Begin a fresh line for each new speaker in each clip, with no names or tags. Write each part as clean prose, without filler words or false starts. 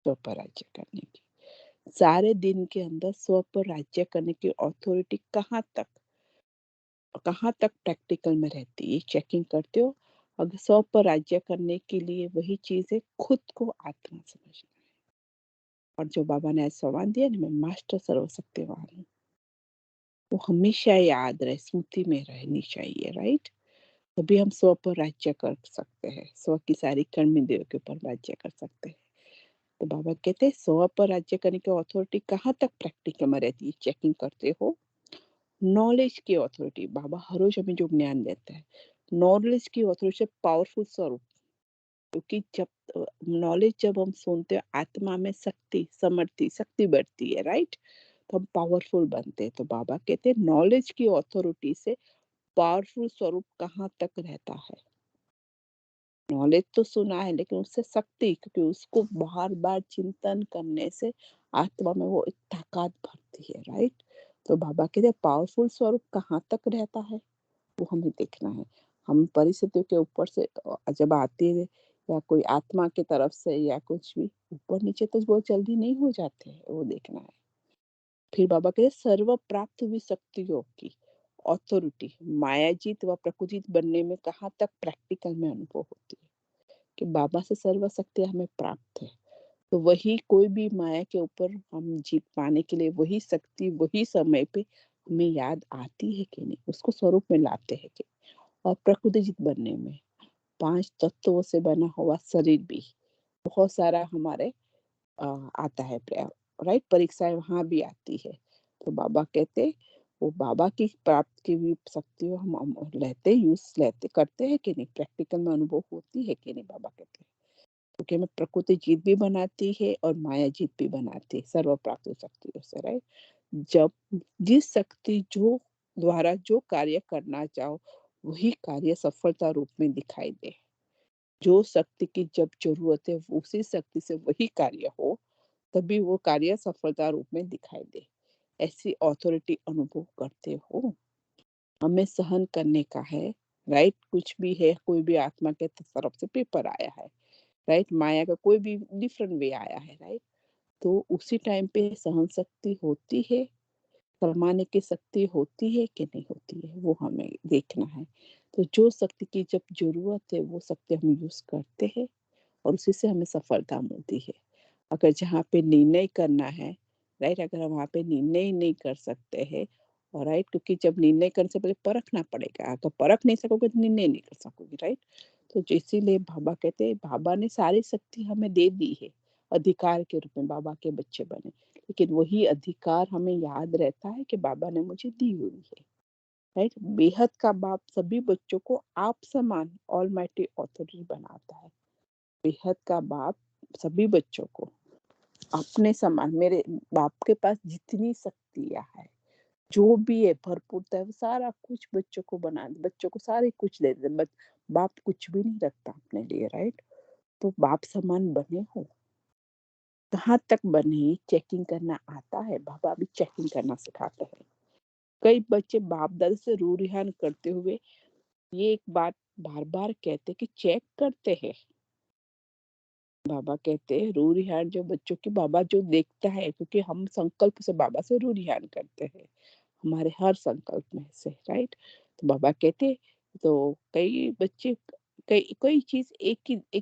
स्व पर राज्य करने की। सारे दिन के अंदर स्व पर राज्य करने की अथॉरिटी कहाँ तक प्रैक्टिकल में रहती है, ये चेकिंग करते हो। अगर स्व पर राज्य करने के लिए वही चीज़ है, खुद को आत्मा समझना। और जो बाबा ने आज संवाद दिया ना, मैं मास्टर सर्वशक्तिवान हूँ, वो हमेशा याद रहे, स्मृति में रहनी चाहिए, राइट? तभी हम स्व पर राज्य कर सकते हैं, स्व की सारी कर्म इंद्रियों के ऊपर राज्य कर सकते हैं। तो बाबा कहते हैं स्व पर राज्य करने की अथॉरिटी कहाँ तक प्रैक्टिकल में रहती है, चेकिंग करते हो। नॉलेज की अथॉरिटी, बाबा हर रोज हमें जो ज्ञान देता है, नॉलेज की अथॉरिटी से पावरफुल स्वरूप। क्योंकि जब नॉलेज जब हम सुनते हैं, आत्मा में शक्ति बढ़ती है, राइट? तो हम पावरफुल बनते हैं। तो बाबा कहते हैं नॉलेज की अथॉरिटी से पावरफुल स्वरूप कहाँ तक रहता है। नॉलेज तो सुना है, लेकिन उससे शक्ति, क्योंकि उसको बार बार चिंतन करने से आत्मा में वो एक ताकत भरती है, राइट? तो बाबा कहते हैं पावरफुल स्वरूप कहाँ तक रहता है, वो हमें देखना है। हम परिस्थितियों के ऊपर से जब आते हैं, या कोई आत्मा की तरफ से या कुछ भी ऊपर नीचे, तो बहुत जल्दी नहीं हो जाते हैं, वो देखना है। फिर बाबा कहते सर्व प्राप्त हुई शक्तियों की अथॉरिटी मायाजीत व प्रकृतित बनने में कहाँ तक प्रैक्टिकल में अनुभव होती है, कि बाबा से सर्व शक्तियाँ हमें प्राप्त है। तो वही कोई भी माया के ऊपर हम जीत पाने के लिए वही शक्ति वही समय पे हमें याद आती है कि नहीं, उसको स्वरूप में लाते हैं कि। और प्रकृति जीत बनने में 5 तत्वों से बना हुआ शरीर भी बहुत सारा हमारे अ, आता है, राइट? परीक्षाएँ वहाँ भी आती है। तो बाबा कहते वो बाबा की प्राप्त की हुई शक्तियों हम लेते यूज़ लेते करते हैं कि नहीं, प्रैक्टिकल में अनुभव होती है कि नहीं, बाबा कहते हैं। क्योंकि हमें प्रकृति जीत भी बनाती है और माया जीत भी बनाती है, सर्व प्राप्त शक्तियों से, राइट? जब जिस शक्ति जो द्वारा जो कार्य करना चाहो, वही कार्य सफलता रूप में दिखाई दे। जो शक्ति की जब ज़रूरत है, उसी शक्ति से वही कार्य हो, तभी वो कार्य सफलता रूप में दिखाई दे। ऐसी अथॉरिटी अनुभव करते हो। हमें सहन करने का है, राइट? कुछ भी है, कोई भी आत्मा के तरफ से पेपर आया है, राइट? माया का कोई भी डिफरेंट वे आया है, राइट? तो उसी टाइम पे सहन शक्ति होती है, शर्माने की शक्ति होती है कि नहीं होती है, वो हमें देखना है। तो जो शक्ति की जब ज़रूरत है, वो शक्ति हम यूज़ करते हैं और उसी से हमें सफलता मिलती है। अगर जहाँ पे निर्णय करना है, राइट? अगर हम वहाँ पे निर्णय ही नहीं कर सकते हैं, और राइट, क्योंकि जब निर्णय करने से पहले परखना पड़ेगा, अगर परख नहीं सकोगे तो निर्णय नहीं कर सकोगे, राइट? तो इसीलिए बाबा कहते हैं बाबा ने सारी शक्ति हमें दे दी है, अधिकार के रूप में बाबा के बच्चे बने। लेकिन वही अधिकार हमें याद रहता है कि बाबा ने मुझे दी हुई है, राइट? बेहद का बाप सभी बच्चों को आप समान ऑलमाइटी अथॉरिटी बनाता है। बेहद का बाप सभी बच्चों को अपने समान, मेरे बाप के पास जितनी शक्तियाँ है, जो भी है भरपूरता है, वो सारा कुछ बच्चों को बना दे, बच्चों को सारे कुछ दे दे, बट बाप कुछ भी नहीं रखता अपने लिए, राइट? तो बाप समान बने हो, कहाँ तक बने, चेकिंग करना आता है। बाबा भी चेकिंग करना सिखाते हैं। कई बच्चे बाप दादा से रू रिहान करते हुए ये एक बात बार बार कहते कि चेक करते हैं। बाबा कहते हैं रू रिहान जो बच्चों की बाबा जो देखता है, क्योंकि हम संकल्प से बाबा से रू रिहान करते हैं, हमारे हर संकल्प में से, राइट? तो बाबा कहते, तो कई बच्चे कई कोई चीज एक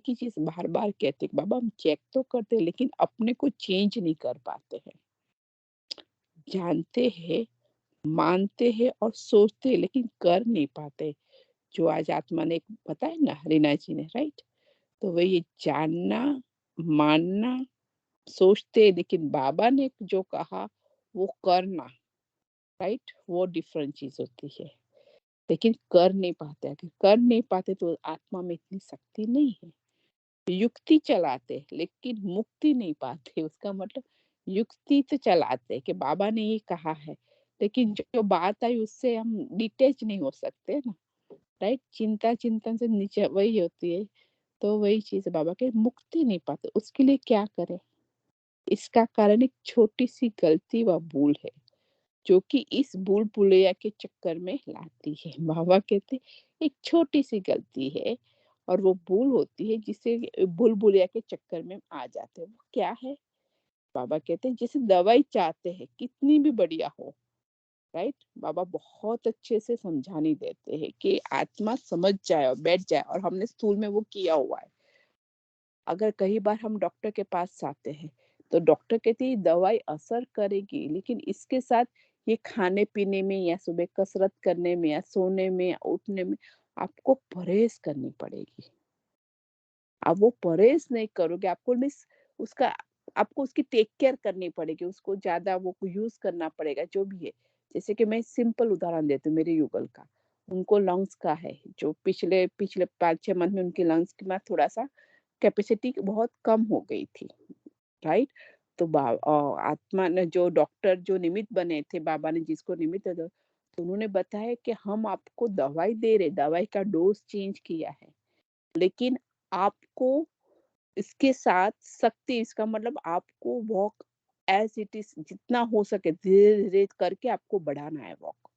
ही चीज बार बार कहते कि बाबा हम चेक तो करते हैं, लेकिन अपने को चेंज नहीं कर पाते हैं। जानते हैं, मानते हैं और सोचते हैं, लेकिन कर नहीं पाते। जो आज आत्मा ने बताया ना, रीना जी ने, राइट? तो वही जानना, मानना, सोचते, लेकिन बाबा ने जो कहा वो करना, राइट? वो डिफरेंट चीज होती है। लेकिन कर नहीं पाते, अगर कर नहीं पाते तो आत्मा में इतनी शक्ति नहीं है। युक्ति चलाते लेकिन मुक्ति नहीं पाते, उसका मतलब युक्ति तो चलाते कि बाबा ने ये कहा है, लेकिन जो बात आई उससे हम डिटेच नहीं हो सकते ना, राइट? चिंता चिंतन से नीचे वही होती है। तो वही चीज बाबा के मुक्ति नहीं पाते, उसके लिए क्या करें? इसका कारण एक छोटी सी गलती व भूल है, जो कि इस भूल भुलैया के चक्कर में लाती है। बाबा कहते एक छोटी सी गलती है, और वो भूल होती है जिसे भूल-भुलैया के चक्कर में आ जाते हैं। वो क्या है? बाबा कहते हैं जैसे दवाई चाहते हैं कितनी भी बढ़िया हो, राइट? बाबा बहुत अच्छे से समझाने देते हैं कि आत्मा समझ जाए और बैठ जाए, और हमने स्कूल में वो किया हुआ है। अगर कई बार हम डॉक्टर के पास जाते हैं, तो डॉक्टर कहते हैं दवाई असर करेगी, लेकिन इसके साथ ये खाने-पीने में या सुबह कसरत करने में या सोने में या उठने में आपको परहेज़ करनी पड़ेगी। आप वो परहेज़ नहीं करोगे, आपको मिस उसका आपको उसकी टेक केयर करनी पड़ेगी, उसको ज़्यादा वो यूज़ करना पड़ेगा, जो भी है। जैसे कि मैं सिंपल उदाहरण देती हूँ मेरे युगल का। उनको लंग्स का है, जो पिछले पिछले 5-6 मंथ में उनके लंग्स की में थोड़ा-सा कैपेसिटी बहुत कम हो गई थी, राइट? तो आत्मा ने जो डॉक्टर जो निमित्त बने थे, बाबा ने जिसको निमित्त तो उन्होंने बताया कि हम आपको दवाई दे रहे, दवाई का डोज़ चेंज किया है, लेकिन आपको इसके साथ सख्ती, इसका मतलब आपको वॉक एज़ इट इज़ जितना हो सके धीरे-धीरे करके आपको बढ़ाना है वॉक।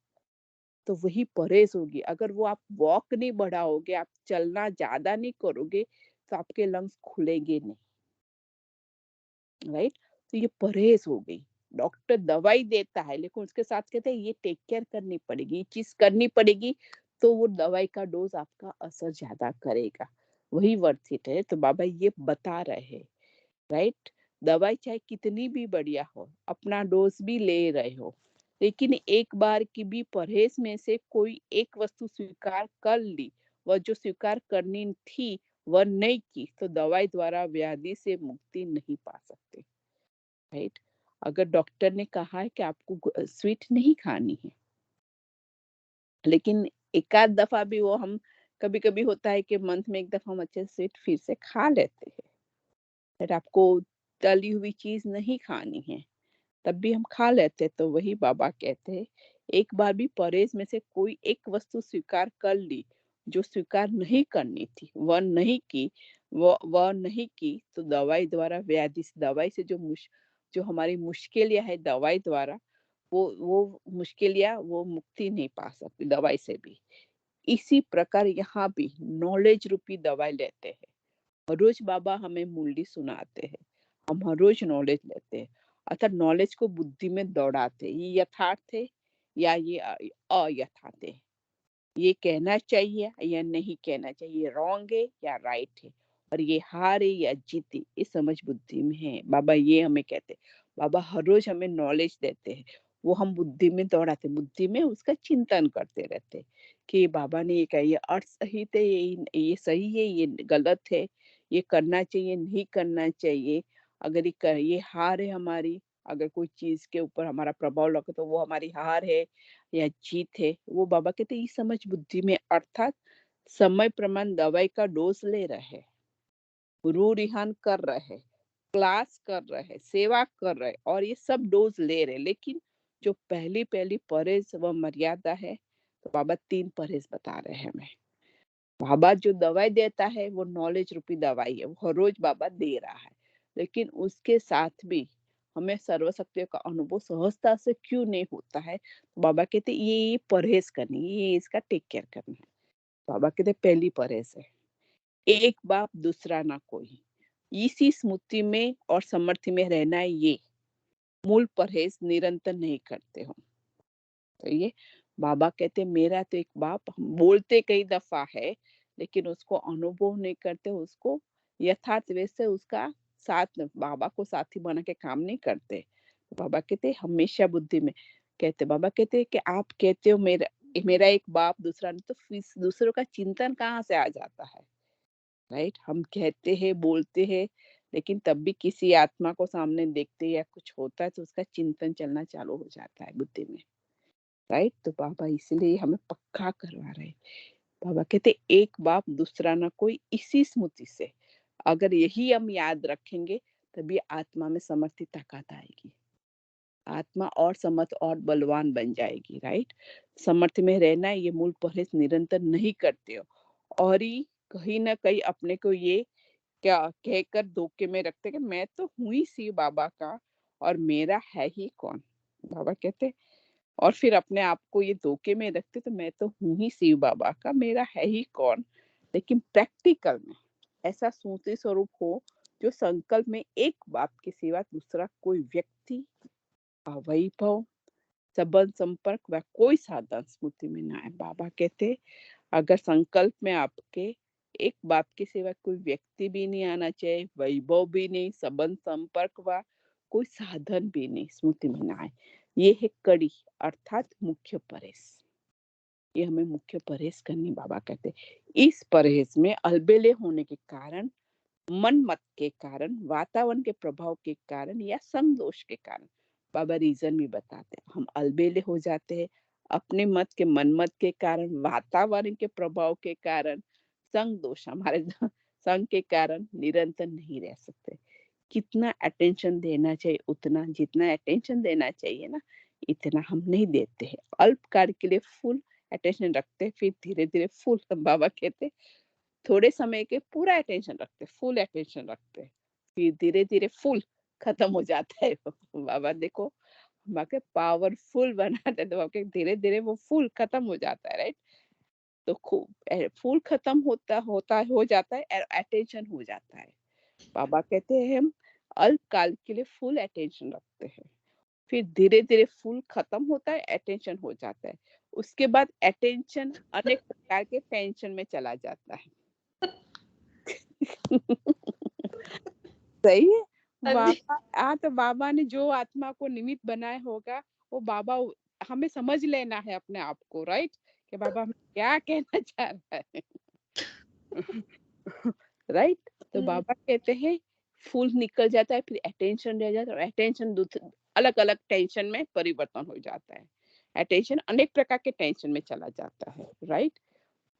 तो वही परहेज़ होगी। अगर वो आप वॉक नहीं बढ़ाओगे, आप चलना ज़्यादा नहीं करोगे, तो आपके लंग्स खुलेंगे नहीं, राइट? तो ये परहेज़ हो गई। डॉक्टर दवाई देता है, लेकिन उसके साथ कहते हैं ये टेक केयर करनी पड़ेगी, ये चीज़ करनी पड़ेगी, तो वो दवाई का डोज़ आपका असर ज़्यादा करेगा। वही वर्थ इट है, तो बाबा ये बता रहे हैं। राइट? दवाई चाहे कितनी भी बढ़िया हो, अपना डोज़ भी ले रहे हो, लेकिन एक बार की भी परहेज में से कोई एक वस्तु स्वीकार कर ली, वह जो स्वीकार करनी थी, वह नहीं की, तो दवाई द्वारा व्याधि से मुक्ति नहीं पा सकते, राइट? अगर डॉक्टर ने कहा है कि आपको स्वीट नहीं खानी है, लेकिन एकाध दफ़ा भी वो हम कभी-कभी होता है कि मंथ में 1 दफ़ा हम अच्छे से स्वीट फिर से खा लेते हैं। फिर आपको तली हुई चीज़ नहीं खानी है, तब भी हम खा लेते, तो वही बाबा कहते हैं, एक बार भी परहेज में से कोई एक वस्तु स्वीकार कर ली, जो स्वीकार नहीं करनी थी, वह नहीं की, तो दवाई द्वारा व्याधि से, दवाई से जो हमारी मुश्किलियाँ है दवाई द्वारा, वो मुश्किलियाँ वो मुक्ति नहीं पा सकती दवाई से भी। इसी प्रकार यहाँ भी नॉलेज रूपी दवाई लेते हैं। हर रोज बाबा हमें मुरली सुनाते हैं, हम हर रोज नॉलेज लेते हैं, अर्थात नॉलेज को बुद्धि में दौड़ाते हैं, ये यथार्थ है या ये अयथार्थ है, ये कहना चाहिए या नहीं कहना चाहिए, ये रॉन्ग है या राइट है, और ये हार है या जीत है, ये समझ बुद्धि में है। बाबा ये हमें कहते हैं, बाबा हर रोज हमें नॉलेज देते हैं, वो हम बुद्धि में दौड़ाते, बुद्धि में उसका चिंतन करते रहते हैं कि बाबा ने ये कहा, ये अर्थ सहित है, ये सही है, ये गलत है, ये करना चाहिए, नहीं करना चाहिए। अगर ये हार है हमारी, अगर कोई चीज के ऊपर हमारा प्रभाव लगे तो वो हमारी हार है या जीत है, वो बाबा कहते हैं, इस समझ बुद्धि में, अर्थात समय प्रमाण दवाई का डोज ले रहे, रू रिहान कर रहे, क्लास कर रहे, सेवा कर रहे, और ये सब डोज ले रहे, लेकिन जो पहली पहली परहेज व मर्यादा है, तो बाबा 3 परहेज बता रहे हैं हमें। बाबा जो दवाई देता है वो नॉलेज रूपी दवाई है, वो हर रोज बाबा दे रहा है, लेकिन उसके साथ भी हमें सर्वशक्तियों का अनुभव सहजता से क्यों नहीं होता है, तो बाबा कहते ये परहेज करनी है, ये इसका टेक केयर करना है। बाबा कहते पहली परहेज है, एक बाप दूसरा ना कोई, इसी स्मृति में और समर्थि में रहना है, ये मूल परहेज निरंतर नहीं करते हो, तो ये बाबा कहते मेरा तो एक बाप, हम बोलते कई दफा है, लेकिन उसको अनुभव नहीं करते, उसको यथार्थ वैसे उसका साथ बाबा को साथी बना के काम नहीं करते। बाबा कहते हमेशा बुद्धि में, कहते बाबा कहते कि आप कहते हो मेरा मेरा एक बाप दूसरा नहीं, तो फिर दूसरों का चिंतन कहाँ से आ जाता है, राइट? हम कहते हैं बोलते हैं, लेकिन तब भी किसी आत्मा को सामने देखते हैं या कुछ होता है तो उसका चिंतन चलना चालू हो जाता है बुद्धि में, राइट? तो बाबा इसलिए हमें पक्का करवा रहे हैं। बाबा कहते एक बाप दूसरा ना कोई, इसी स्मृति से अगर यही हम याद रखेंगे, तभी आत्मा में समर्थी ताकत आएगी, आत्मा और समर्थ और बलवान बन जाएगी, राइट? समर्थ में रहना, ये मूल परहेज निरंतर नहीं करते हो, और ही कहीं ना कहीं अपने को ये क्या कहकर धोखे में रखते कि मैं तो हूँ ही शिव बाबा का, और मेरा है ही कौन। बाबा कहते, और फिर अपने आप को ये धोखे में रखते, तो मैं तो हूँ ही शिव बाबा का, मेरा है ही कौन। लेकिन प्रैक्टिकल में ऐसा स्मृति स्वरूप हो जो संकल्प में एक बाप के सिवा दूसरा कोई व्यक्ति, वैभव, संबंध, संपर्क व कोई साधन स्मृति में ना आए। बाबा कहते अगर संकल्प में आपके एक बाप के सिवा कोई व्यक्ति भी नहीं आना चाहिए, वैभव भी नहीं, संबंध संपर्क व कोई साधन भी नहीं स्मृति में ना आए। ये है कड़ी अर्थात मुख्य परहेज। ये हमें मुख्य परहेज करनी बाबा कहते। इस परहेज में अलबेले होने के कारण, मन मत के कारण, वातावरण के प्रभाव के कारण या संग दोष के कारण, बाबा रीजन भी बताते हैं। हम अलबेले हो जाते हैं अपने मत के, मन मत के कारण, वातावरण के प्रभाव के कारण, संग दोष हमारे संग के कारण निरंतर नहीं रह सकते। कितना अटेंशन देना चाहिए उतना, जितना अटेंशन देना चाहिए ना इतना हम नहीं देते हैं। अल्पकाल के लिए फुल अटेंशन रखते हैं, फिर धीरे धीरे फुल, बाबा कहते थोड़े समय के पूरा अटेंशन रखते, फुल अटेंशन रखते, फिर धीरे धीरे फुल खत्म हो जाता है। बाबा देखो बाकी पावरफुल बनाते, तो बाकी धीरे धीरे वो फुल खत्म हो जाता है, राइट। तो खूब फुल खत्म हो जाता है और अटेंशन हो जाता है। बाबा कहते हैं हम अल्पकाल के लिए फुल अटेंशन रखते हैं, फिर धीरे धीरे फुल खत्म होता है, अटेंशन हो जाता है। उसके बाद अटेंशन अनेक प्रकार के टेंशन में चला जाता है। सही है। बाबा तो बाबा ने जो आत्मा को निमित्त बनाया होगा वो बाबा हमें समझ लेना है अपने आप को, राइट, कि बाबा हमें क्या कहना चाह रहा है। राइट। तो बाबा कहते हैं फूल निकल जाता है, फिर अटेंशन रह जाता है, और अटेंशन अलग अलग टेंशन में परिवर्तन हो जाता है। अटेंशन अनेक प्रकार के टेंशन में चला जाता है, राइट।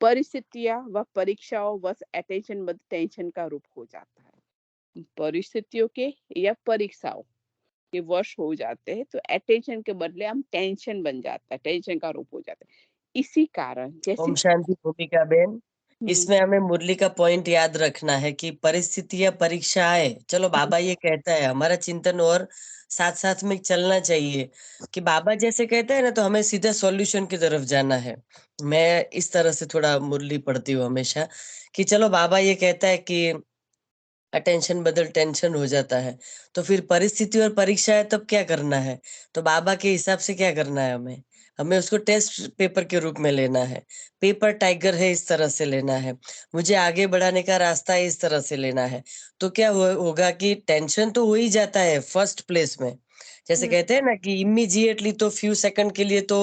परिस्थितियां व परीक्षाओं व अटेंशन बद टेंशन का रूप हो जाता है। परिस्थितियों के या परीक्षाओं के वश हो जाते हैं तो अटेंशन के बदले हम टेंशन बन जाता है, टेंशन का रूप हो जाता है। इसी कारण जैसे
ओम शांति भूमिका बेन, इसमें हमें मुरली का पॉइंट याद रखना है कि परिस्थिति या परीक्षा आए, चलो बाबा ये कहता है, हमारा चिंतन और साथ साथ में चलना चाहिए कि बाबा जैसे कहते हैं ना तो हमें सीधा सॉल्यूशन की तरफ जाना है। मैं इस तरह से थोड़ा मुरली पढ़ती हूँ हमेशा कि चलो बाबा ये कहता है कि अटेंशन बदल टेंशन हो जाता है, तो फिर परिस्थिति और परीक्षा है तब क्या करना है। तो बाबा के हिसाब से क्या करना है, हमें हमें उसको टेस्ट पेपर के रूप में लेना है। पेपर टाइगर है इस तरह से लेना है, मुझे आगे बढ़ाने का रास्ता इस तरह से लेना है। तो क्या होगा कि टेंशन तो हो ही जाता है फर्स्ट प्लेस में, जैसे कहते हैं ना कि इमीडिएटली तो फ्यू सेकंड के लिए तो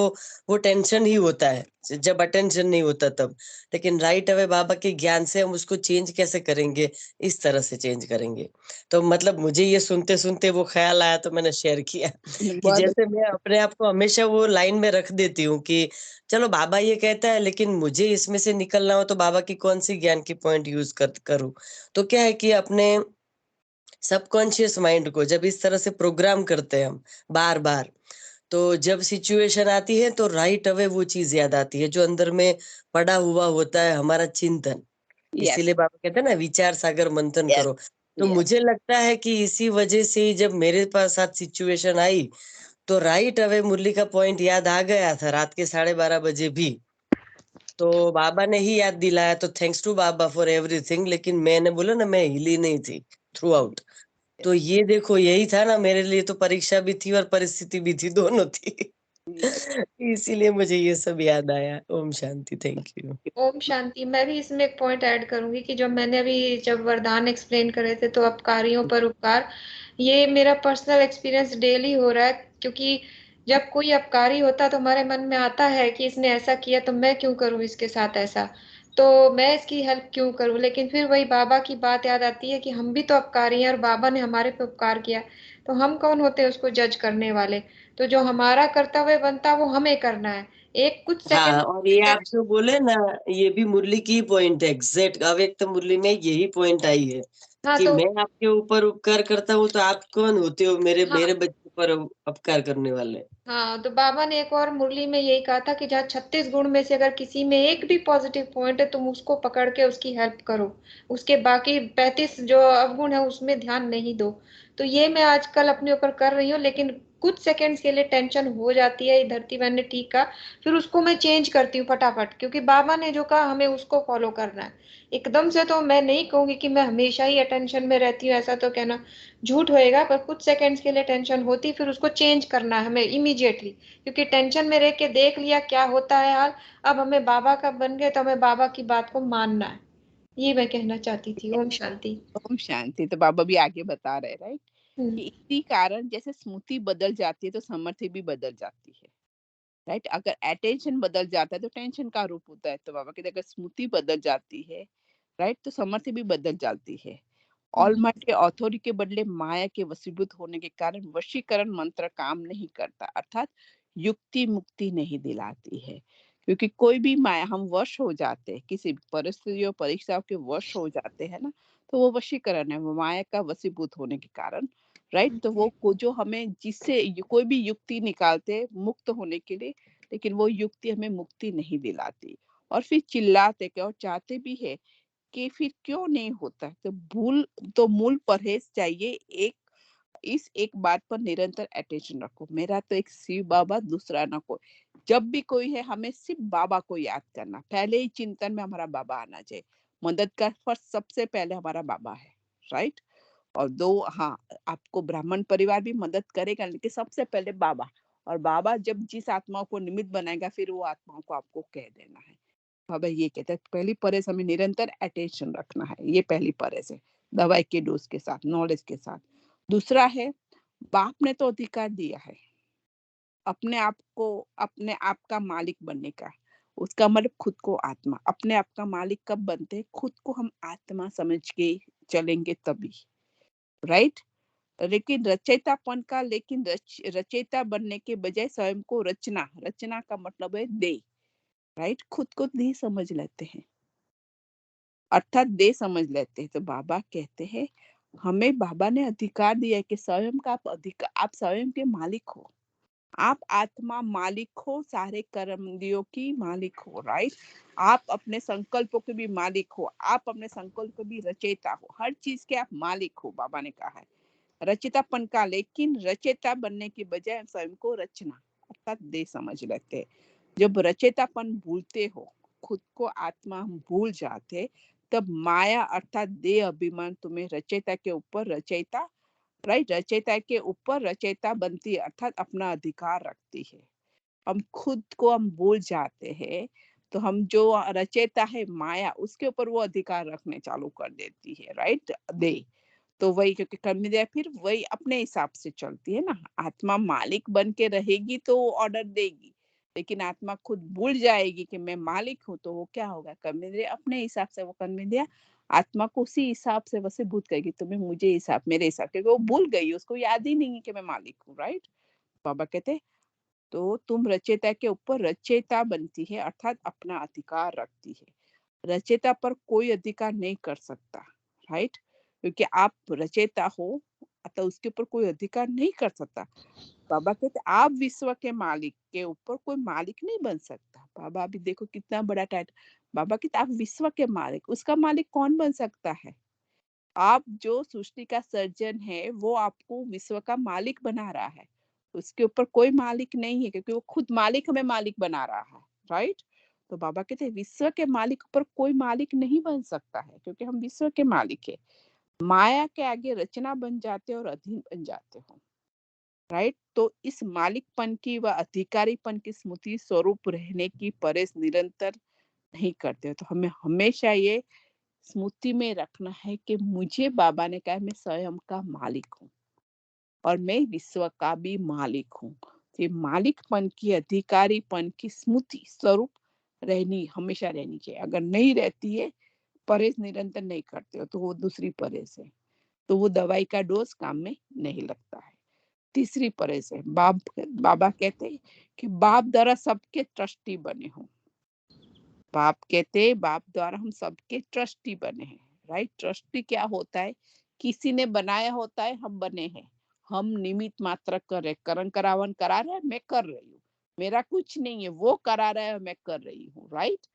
वो टेंशन ही होता है जब अटेंशन नहीं होता तब। लेकिन राइट अवे बाबा के ज्ञान से हम उसको चेंज कैसे करेंगे, इस तरह से चेंज करेंगे। तो मतलब मुझे ये सुनते सुनते वो ख्याल आया तो मैंने शेयर किया कि
बहुत
जैसे मैं अपने आप को हमेशा वो लाइन में रख देती हूँ कि चलो बाबा ये कहता है लेकिन मुझे इसमें से निकलना हो तो बाबा की कौन सी ज्ञान की पॉइंट यूज करूँ। तो क्या है कि अपने सबकॉन्शियस माइंड को जब इस तरह से प्रोग्राम करते हैं हम बार बार, तो जब सिचुएशन आती है तो राइट अवे वो चीज याद आती है जो अंदर में पड़ा हुआ होता है हमारा चिंतन।
यस
इसीलिए बाबा कहते हैं ना विचार सागर मंथन
यस
करो। तो
यस
मुझे लगता है कि इसी वजह से ही जब मेरे पास साथ सिचुएशन आई तो राइट अवे मुरली का पॉइंट याद आ गया था रात के 12:30 बजे भी। तो बाबा ने ही याद दिलाया, तो थैंक्स टू बाबा फॉर एवरीथिंग। लेकिन मैंने बोला ना, मैं हिली नहीं थी थ्रू आउट। तो ये देखो यही था ना, मेरे लिए तो परीक्षा भी थी और परिस्थिति भी थी, दोनों थी।
यस।
इसीलिए मुझे ये सब याद आया। Om Shanti, thank you.
ओम शांति। मैं भी इसमें एक पॉइंट ऐड करूंगी कि जब मैंने अभी जब वरदान एक्सप्लेन करे थे तो अपकारियों पर उपकार, ये मेरा पर्सनल एक्सपीरियंस डेली हो रहा है। क्योंकि जब कोई अपकारी होता तो हमारे मन में आता है कि इसने ऐसा किया तो मैं क्यों करूं इसके साथ ऐसा, तो मैं इसकी हेल्प क्यों करूं। लेकिन फिर वही बाबा की बात याद आती है कि हम भी तो अपकारी हैं और बाबा ने हमारे पे उपकार किया, तो हम कौन होते हैं उसको जज करने वाले। तो जो हमारा कर्तव्य बनता है वो हमें करना है। एक कुछ सेकंड
हाँ, और ये आप जो बोले ना, ये भी मुरली की पॉइंट है, एग्जैक्ट अव्यक्त मुरली में यही पॉइंट आई है
हाँ
कि
तो
मैं आपके ऊपर उपकार करता हूँ तो आप कौन होते हो मेरे
हाँ
मेरे बच्चे पर उपकार करने वाले।
हाँ, तो बाबा ने एक और मुरली में यही कहा था कि जहाँ 36 गुण में से अगर किसी में एक भी पॉजिटिव पॉइंट है तुम उसको पकड़ के उसकी हेल्प करो, उसके बाकी 35 जो अवगुण है उसमें ध्यान नहीं दो। तो ये मैं आजकल अपने ऊपर कर रही हूँ। लेकिन कुछ सेकंड्स के लिए टेंशन हो जाती है, ये धरती बहन ने ठीक कहा, फिर उसको मैं चेंज करती हूँ फटाफट, क्योंकि बाबा ने जो कहा हमें उसको फॉलो करना है। एकदम से तो मैं नहीं कहूंगी कि मैं हमेशा ही अटेंशन में रहती हूँ, ऐसा तो कहना झूठ होएगा, पर कुछ सेकंड्स के लिए टेंशन होती, फिर उसको चेंज करना है हमें इमीडिएटली, क्योंकि टेंशन में रह के देख लिया क्या होता है हाल। अब हमें बाबा का बन गए तो हमें बाबा की बात को मानना है। ये मैं कहना चाहती थी। ओम शांति।
ओम शांति। तो बाबा भी आगे बता रहे, राइट,
हम्म।
कि इसी कारण जैसे स्मृति बदल जाती है तो समर्थी भी बदल जाती है, राइट। अगर अटेंशन बदल जाता है तो टेंशन का रूप होता है। तो बाबा कहते हैं अगर स्मृति बदल जाती है, राइट, तो समर्थी भी बदल जाती है। ऑलमाइटी अथॉरिटी के बदले माया के वशीभूत होने के कारण वशीकरण मंत्र काम नहीं करता, अर्थात युक्ति मुक्ति नहीं दिलाती है। क्योंकि कोई भी माया हम वश हो जाते हैं, किसी भी परिस्थितियों परीक्षाओं के वश हो जाते हैं ना, तो वो वशीकरण है, वो माया का वशीभूत होने के कारण, राइट। तो वो जो हमें जिससे कोई भी युक्ति निकालते हैं मुक्त होने के लिए, लेकिन वो युक्ति हमें मुक्ति नहीं दिलाती। और फिर चिल्लाते और चाहते भी है कि फिर क्यों नहीं होता है। तो मूल परहेज चाहिए। इस एक बात पर निरंतर अटेंशन रखो, मेरा तो एक शिव बाबा, दूसरा ना कोई। जब भी कोई है हमें सिर्फ बाबा को याद करना, पहले ही चिंतन में हमारा बाबा आना चाहिए। मदद का फर्स्ट सबसे पहले हमारा बाबा है, राइट। और दो, हाँ, आपको ब्राह्मण परिवार भी मदद करेगा, लेकिन सबसे पहले बाबा। और बाबा जब जिस आत्माओं को निमित्त बनाएगा फिर वो आत्माओं को आपको कह देना है। बाबा ये कहते हैं पहली परहेज हमें निरंतर अटेंशन रखना है, ये पहली परहेज है, दवाई के डोज के साथ, नॉलेज के साथ। दूसरा है, बाप ने तो अधिकार दिया है अपने आप को अपने आप का मालिक बनने का। उसका मतलब खुद को आत्मा। अपने आप का मालिक कब बनते हैं? खुद को हम आत्मा समझ के चलेंगे तभी, राइट। लेकिन रचयिता बनने के बजाय स्वयं को रचना, रचना का मतलब है दे, राइट। खुद को दे समझ लेते हैं, अर्थात दे समझ लेते हैं। तो बाबा कहते हैं हमें बाबा ने अधिकार दिया है कि स्वयं का आप स्वयं के मालिक हो। आप आत्मा मालिक हो, सारे कर्मेंद्रियों की मालिक हो, राइट। आप अपने संकल्पों के भी मालिक हो, आप अपने संकल्प के भी रचयिता हो, हर चीज के आप मालिक हो। बाबा ने कहा है रचितापन का, लेकिन रचयिता बनने की बजाय स्वयं को रचना अर्थात दे समझ लेते हैं। जब रचयितापन भूलते हो, खुद को आत्मा हम भूल जाते, तब माया अर्थात दे अभिमान तुम्हें रचयिता के ऊपर रचयिता, राइट, रचयिता के ऊपर रचयिता बनती है, अर्थात अपना अधिकार रखती है। हम खुद को हम भूल जाते हैं, तो हम जो रचयिता है माया, उसके ऊपर वो अधिकार रखने चालू कर देती है, राइट, दे। तो वही, क्योंकि कर्मेंद्रियां फिर वही अपने हिसाब से चलती है ना। आत्मा मालिक बन के रहेगी तो वो ऑर्डर देगी, लेकिन आत्मा खुद भूल जाएगी कि मैं मालिक हूँ, तो वो क्या होगा? कर्मेंद्रियां अपने हिसाब से, वो कर्मेंद्रियां आत्मा को उसी हिसाब से वशीभूत करेगी, तुम्हें मुझे हिसाब, मेरे हिसाब, क्योंकि वो भूल गई, उसको याद ही नहीं है कि मैं मालिक हूँ, राइट। बाबा कहते तो तुम रचयिता के ऊपर रचयिता बनती है, अर्थात अपना अधिकार रखती है। रचयिता पर कोई अधिकार नहीं कर सकता, राइट, क्योंकि आप रचयिता हो, अतः उसके ऊपर कोई अधिकार नहीं कर सकता। बाबा कहते आप विश्व के मालिक के ऊपर कोई मालिक नहीं बन सकता। बाबा अभी देखो कितना बड़ा टाइटल। बाबा कहते आप विश्व के मालिक, उसका मालिक कौन बन सकता है? आप जो सृष्टि का सर्जन है वो आपको विश्व का मालिक बना रहा है, उसके ऊपर कोई मालिक नहीं है, क्योंकि वो खुद मालिक हमें मालिक बना रहा है, राइट। तो बाबा कहते हैं विश्व के मालिक पर कोई मालिक नहीं बन सकता है, क्योंकि हम विश्व के मालिक है। माया के आगे रचना बन जाते हो और अधीन बन जाते हो, राइट। तो इस मालिकपन की व अधिकारीपन की स्मृति स्वरूप रहने की परहेज निरंतर नहीं करते हो। तो हमें हमेशा ये स्मृति में रखना है कि मुझे बाबा ने कहा मैं स्वयं का मालिक हूँ और मैं विश्व का भी मालिक हूँ। ये मालिकपन की, अधिकारीपन की स्मृति स्वरूप हमेशा रहनी चाहिए। अगर नहीं रहती है, परहेज निरंतर नहीं करते हो, तो वो दूसरी परहेज है, तो वो दवाई का डोज काम में नहीं लगता है। तीसरी परहेज है, बाबा कहते हैं कि बाप द्वारा सबके ट्रस्टी बने हो। बाप कहते बाप द्वारा हम सबके ट्रस्टी बने हैं, राइट। ट्रस्टी क्या होता है? किसी ने बनाया होता है, हम बने हैं, हम निमित्त मात्र कर रहे, करण करावन करा रहा है, मैं कर रही हूँ, मेरा कुछ नहीं है, वो करा रहा है, मैं कर रही हूँ, राइट।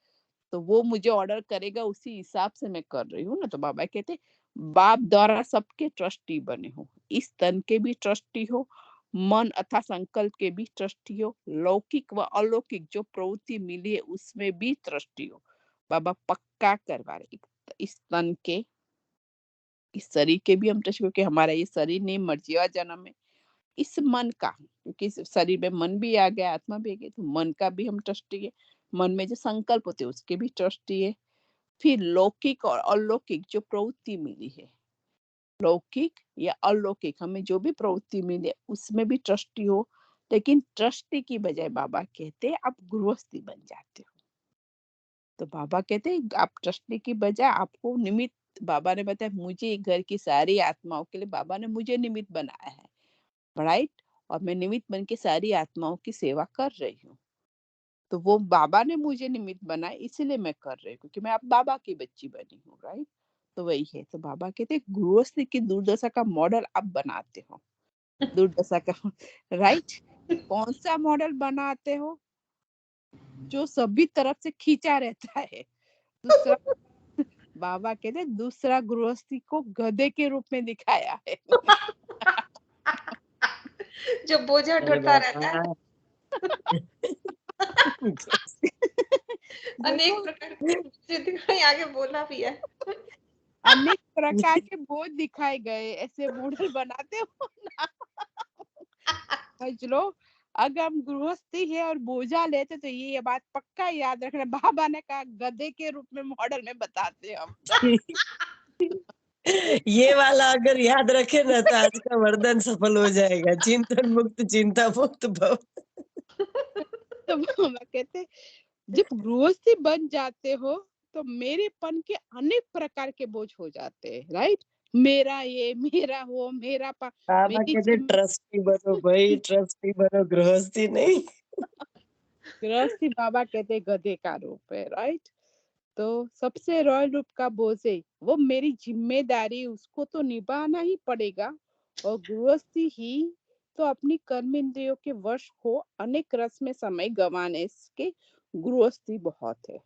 तो वो मुझे ऑर्डर करेगा, उसी हिसाब से मैं कर रही हूँ ना। तो बाबा कहते बाप द्वारा सबके ट्रस्टी बने हो, इस तन के भी ट्रस्टी हो मन अथवा संकल्प के भी ट्रस्टी हो, लौकिक व अलौकिक जो प्रवृत्ति मिली है उसमें भी ट्रस्टी हो। बाबा पक्का करवा रहे इस तन के, इस शरीर के भी हम ट्रस्टी, क्योंकि हमारा ये शरीर नहीं मर्जीवा जन्म है। इस मन का, क्योंकि इस शरीर में मन भी आ गया, आत्मा भी आ गई, तो मन का भी हम ट्रस्टी है। मन में जो संकल्प होते हैं उसके भी ट्रस्टी है। फिर लौकिक और अलौकिक जो प्रवृत्ति मिली है, लौकिक या अलौकिक हमें जो भी प्रवृत्ति मिले उसमें भी ट्रस्टी हो। लेकिन ट्रस्टी की बजाय बाबा कहते हैं आप गृहस्थी बन जाते हो। तो बाबा कहते हैं आप ट्रस्टी की बजाय आपको निमित्त, बाबा ने बताया मुझे घर की सारी आत्माओं के लिए बाबा ने मुझे निमित्त बनाया है, राइट। और मैं निमित्त बन के सारी आत्माओं की सेवा कर रही हूँ। तो वो बाबा ने मुझे निमित्त बनाया इसलिए मैं कर रही हूँ, क्योंकि मैं अब बाबा की बच्ची बनी हूँ, राइट। तो वही है। तो बाबा कहते हैं गृहस्थी की दुर्दशा का मॉडल आप बनाते हो, दुर्दशा का राइट। कौन सा मॉडल बनाते हो? जो सभी तरफ से खींचा रहता है। दूसरा बाबा कहते हैं दूसरा गृहस्थी को गधे के रूप में दिखाया है।
जो बोझा
अरे
ढोता रहता है,
बाबा
अनेक
देखो
प्रकार के बोझे दिखाई, आगे बोला भी है।
अनेक प्रकार के बोझ दिखाए गए, ऐसे मॉडल बनाते हो ना। समझ लो, अगर हम गृहस्थी है और बोझा लेते तो ये बात पक्का याद रखना, बाबा ने कहा गधे के रूप में मॉडल में बताते हम।
ये वाला अगर याद रखे ना तो आज का वरदान सफल हो जाएगा। चिंतन मुक्त, चिंता मुक्त भव।
तो बाबा कहते जब गृहस्थी बन जाते हो तो मेरेपन के अनेक प्रकार के बोझ हो जाते हैं, राइट। मेरा ये, मेरा वो, मेरा
बाबा
मेरी
कहते ट्रस्टी बनो भाई, ट्रस्टी बनो, गृहस्थी नहीं।
गृहस्थी बाबा कहते गधे का रूप है, राइट। तो सबसे रॉयल रूप का बोझ है वो मेरी जिम्मेदारी, उसको तो निभाना ही पड़ेगा। और गृहस्थी ही तो अपनी कर्म इंद्रियों के वश हो अनेक रस में समय गंवाने के गृहस्थी बहुत है,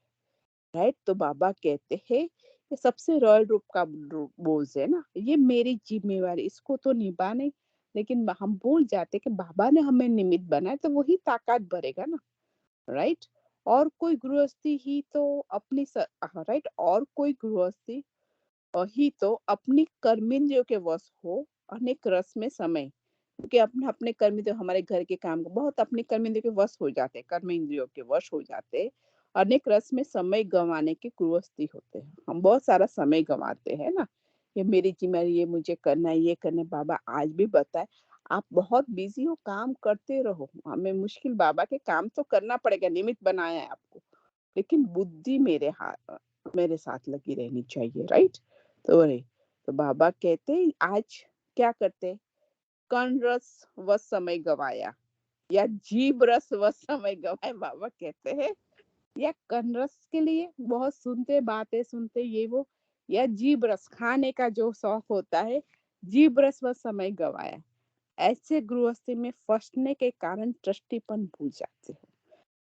राइट। तो बाबा कहते हैं ये सबसे रॉयल रूप का बोझ है ना, ये मेरी जिम्मेवारी, इसको तो निभाने। लेकिन हम भूल जाते कि बाबा ने हमें निमित्त बनाया तो वही ताकत भरेगा ना, राइट। और कोई गृहस्थी ही तो अपनी राइट, और कोई गृहस्थी ही तो अपनी कर्मेंद्रियों के वश हो अनेक रस में समय, क्योंकि अपने अपने कर्मेंद्रिय हमारे घर के काम को बहुत अपने कर्मेंद्रियों के वश हो जाते हैं, कर्मेंद्रियों के वश हो जाते हैं। अनेक रस में समय गंवाने के गृहस्थी होते हैं, हम बहुत सारा समय गंवाते हैं ना। ये मेरी जिम्मेदारी, ये मुझे करना है, ये करना है। बाबा आज भी बताए आप बहुत बिजी हो, काम करते रहो, हमें मुश्किल बाबा के काम तो करना पड़ेगा, निमित्त बनाया है आपको, लेकिन बुद्धि मेरे हाथ, मेरे साथ लगी रहनी चाहिए, राइट। तो अरे, तो बाबा कहते आज क्या करते, कण रस व समय गवाया या जीभ रस व समय गवाए, बाबा कहते हैं। या कण रस के लिए बहुत सुनते, बातें सुनते ये वो, या जीभ रस खाने का जो शौक होता है, जीभ रस व समय गवाया। ऐसे गृहस्थी में फंसने के कारण दृष्टिपन भूल जाते हो।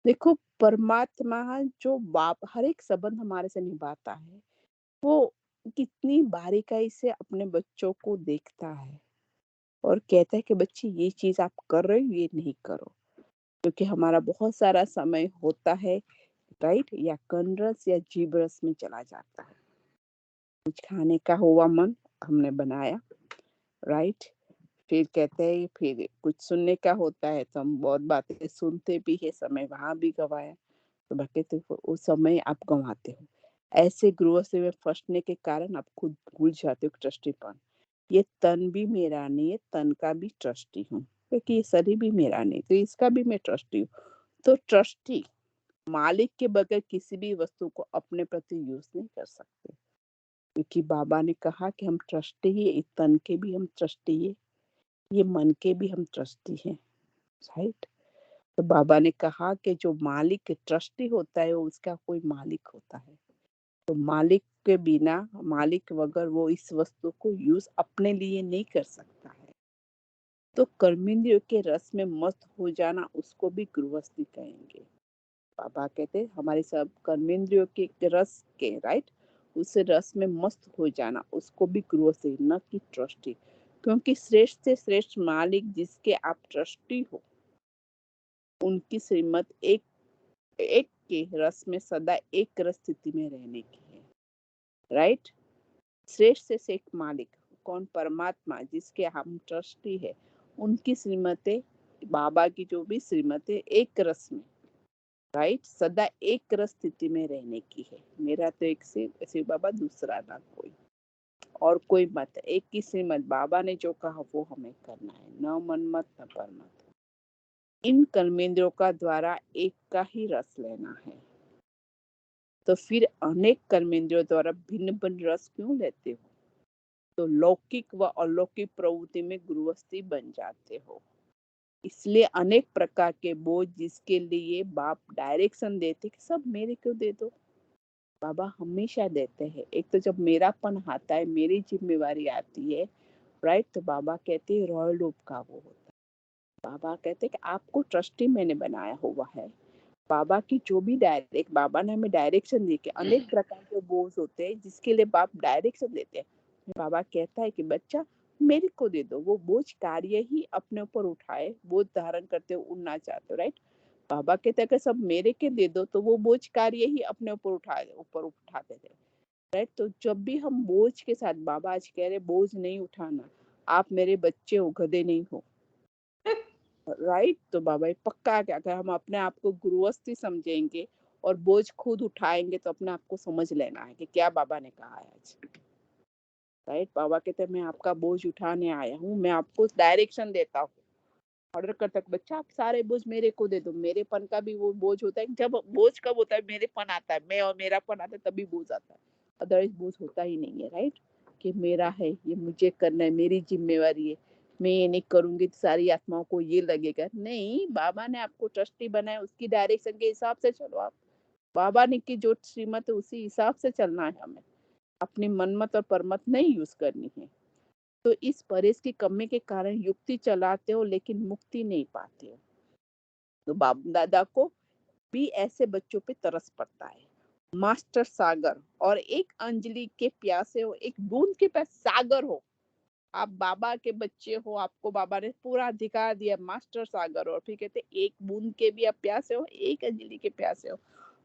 देखो परमात्मा जो बाप हर एक संबंध हमारे से निभाता है, वो कितनी बारीकाई से अपने बच्चों को देखता है और कहता है कि बच्चे ये चीज आप कर रहे हो, ये नहीं करो, क्योंकि हमारा बहुत सारा समय होता है, राइट, या कनरस या जीबरस में चला जाता है। कुछ खाने का हुआ मन, हमने बनाया, राइट। फिर कहते हैं फिर कुछ सुनने का होता है तो हम बहुत बातें सुनते भी है, समय वहां भी गवाया। तो कहते वो समय आप गंवाते हो। ऐसे गृहस्थी में फंसने के कारण आप खुद भूल जाते हो ट्रस्टीपन। ये तन भी मेरा नहीं है, तन का भी ट्रस्टी हूँ, क्योंकि ये शरीर भी मेरा नहीं तो इसका भी मैं ट्रस्टी हूँ। तो ट्रस्टी मालिक के बगैर किसी भी वस्तु को अपने प्रति यूज नहीं कर सकते, क्योंकि बाबा ने कहा कि हम ट्रस्टी ही, इस तन के भी हम ट्रस्टी है, ये मन के भी हम ट्रस्टी हैं, राइट। तो बाबा ने कहा कि जो मालिक ट्रस्टी होता है वो उसका कोई मालिक होता है। तो मालिक के बिना, मालिक वगैर वो इस वस्तु को यूज अपने लिए नहीं कर सकता है। तो कर्मेंद्रियों के रस में मस्त हो जाना उसको भी गृहस्थी कहेंगे। बाबा कहते हैं हमारे सब कर्मेंद्रियों के रस के, राइट, उस रस में मस्त हो जाना उसको भी गृहस्थी, न कि ट्रस्टी। क्योंकि श्रेष्ठ से श्रेष्ठ मालिक जिसके आप ट्रस्टी हो, उनकी श्रीमत एक एक के रस में सदा एक रस स्थिति में रहने की है। राइट? श्रेष्ठ से श्रेष्ठ मालिक कौन? परमात्मा जिसके हम ट्रस्टी है, उनकी श्रीमतें, बाबा की जो भी श्रीमतें एक रस में, राइट, सदा एक रस स्थिति में रहने की है। मेरा तो एक शिव बाबा, दूसरा ना कोई और कोई मत। एक की श्रीमत, बाबा ने जो कहा वो हमें करना है, न मन मत न पर मत। इन कर्मेंद्रियों का द्वारा एक का ही रस लेना है, तो फिर अनेक कर्मेंद्रियों द्वारा भिन्न भिन्न रस क्यों लेते हो? तो लौकिक व अलौकिक प्रवृत्ति में गुरुवस्थी बन जाते हो। इसलिए अनेक प्रकार के बोझ जिसके लिए बाप डायरेक्शन देते कि सब मेरे को दे दो, बाबा हमेशा देते हैं। एक तो जब मेरापन आता है, मेरी जिम्मेवारी आती है, राइट, तो बाबा कहते हैं रॉयल रूप का वो होता है। बाबा कहते हैं कि आपको ट्रस्टी मैंने बनाया हुआ है। बाबा की जो भी बाबा ने हमें डायरेक्शन दी कि अनेक प्रकार के बोझ होते हैं जिसके लिए बाप डायरेक्शन देते हैं। बाबा कहता है कि बच्चा मेरे को दे दो, वो बोझ कार्य ही अपने ऊपर उठाए, बोझ धारण करते हो, उड़ना चाहते हो, राइट। बाबा कहते हैं कि सब मेरे के दे दो, तो वो बोझ कार्य ही अपने ऊपर उठाते थे, राइट। तो जब भी हम बोझ के साथ, बाबा आज कह रहे बोझ नहीं उठाना, आप मेरे बच्चे हो, गधे नहीं हो, राइट। तो बाबा ये पक्का क्या, अगर हम अपने आप को गुरुवस्थी समझेंगे और बोझ खुद उठाएंगे तो अपने आप को समझ लेना है कि क्या बाबा ने कहा है आज, राइट। बाबा कहते हैं मैं आपका बोझ उठाने आया हूँ, मैं आपको डायरेक्शन देता हूँ, ऑर्डर करता है बच्चा आप सारे बोझ मेरे को दे दो। मेरेपन का भी वो बोझ होता है, जब बोझ कब होता है, मेरेपन आता है, मैं और मेरापन आता है तभी बोझ आता है, अदरवाइज बोझ होता ही नहीं है, राइट। कि मेरा है, ये मुझे करना है, मेरी जिम्मेवारी है, मैं ये नहीं करूंगी तो सारी आत्माओं को ये लगेगा। नहीं, बाबा ने आपको ट्रस्टी बनाया, उसकी डायरेक्शन के हिसाब से चलो आप। बाबा ने की जो श्रीमत है उसी हिसाब से चलना है हमें, अपनी मनमत और परमत नहीं यूज करनी है। तो इस परहेज की कमी के कारण युक्ति चलाते हो लेकिन मुक्ति नहीं पाते हो। तो बाप दादा को भी ऐसे बच्चों पे तरस पड़ता है। मास्टर सागर और एक अंजलि के प्यासे हो, एक बूंद के प्यासे सागर हो। आप बाबा के बच्चे हो, आपको बाबा ने पूरा अधिकार दिया, मास्टर सागर। और फिर कहते एक बूंद के भी आप प्यासे हो, एक अंजलि के प्यासे हो।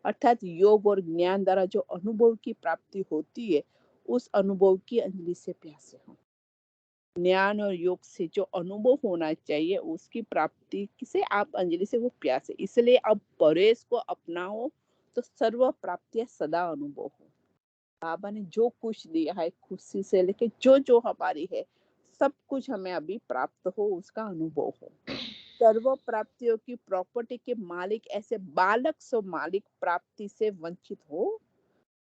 अर्थात योग और ज्ञान द्वारा जो अनुभव की प्राप्ति होती है, उस अनुभव की अंजलि से प्यासे हो। ज्ञान और योग से जो अनुभव होना चाहिए उसकी प्राप्ति से आप अंजलि से वो प्यासे। इसलिए अब परहेज को अपनाओ तो सर्व प्राप्तियां सदा अनुभव हो। बाबा ने जो कुछ दिया है खुशी से लेके जो जो हमारी है, सब कुछ हमें अभी प्राप्त हो, उसका अनुभव हो। सर्व प्राप्तियों की प्रॉपर्टी के मालिक ऐसे बालक सो मालिक प्राप्ति से वंचित हो।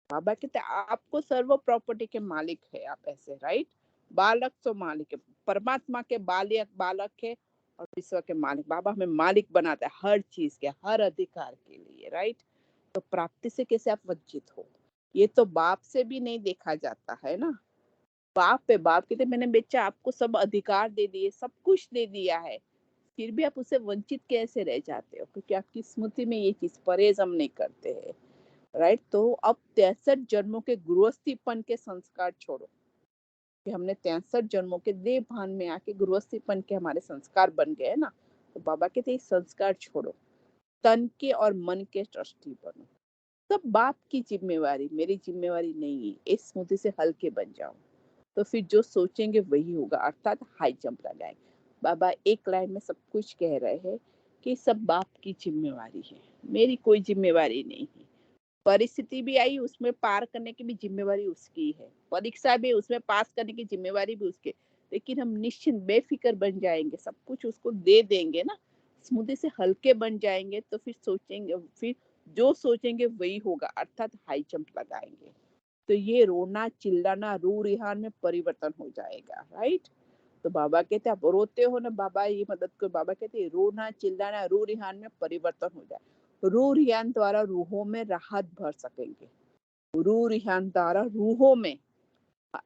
बाबा कहते आपको सर्व प्रॉपर्टी के मालिक है आप, ऐसे, राइट। बालक तो मालिक है, परमात्मा के बालक है और विश्व के मालिक। बाबा हमें मालिक बनाता है हर चीज के, हर अधिकार के लिए, राइट। तो प्राप्ति से कैसे आप वंचित हो? ये तो बाप से भी नहीं देखा जाता है ना। बाप पे बाप कहते मैंने बेचा आपको सब अधिकार दे दिए, सब कुछ दे दिया है, फिर भी आप उससे वंचित कैसे रह जाते हो? क्योंकि आपकी स्मृति में ये चीज, परहेज हम नहीं करते हैं, राइट। तो अब 63 जन्मों के गृहस्थीपन के संस्कार छोड़ो, कि हमने 63 जन्मों के देह भान में आके गृहस्थीपन के हमारे संस्कार बन गए ना। तो बाबा कहते संस्कार छोड़ो, तन के और मन के ट्रस्टी बनो। सब बाप की जिम्मेवारी, मेरी जिम्मेवारी नहीं है, इस स्मृति से हल्के बन जाओ, तो फिर जो सोचेंगे वही होगा, अर्थात हाई जंप लगाएंगे। बाबा एक लाइन में सब कुछ कह रहे हैं कि सब बाप की जिम्मेवारी है, मेरी कोई जिम्मेवारी नहीं है। परिस्थिति भी आई, उसमें पार करने की भी जिम्मेवारी उसकी है, परीक्षा भी उसमें पास करने की जिम्मेवारी भी उसकी। लेकिन हम निश्चिंत बेफिक्र बन जाएंगे, सब कुछ उसको दे देंगे ना, स्मृति से हल्के बन जाएंगे, तो फिर सोचेंगे, फिर जो सोचेंगे वही होगा, अर्थात हाई जंप लगाएंगे। तो ये रोना चिल्लाना रू रिहान में परिवर्तन हो जाएगा, राइट। तो बाबा कहते आप रोते हो ना, बाबा ये मदद कर। बाबा कहते रोना चिल्लाना रू रिहान में परिवर्तन हो जाए। रू रिहान द्वारा रूहों में राहत भर सकेंगे। रू रिहान द्वारा रूहों में,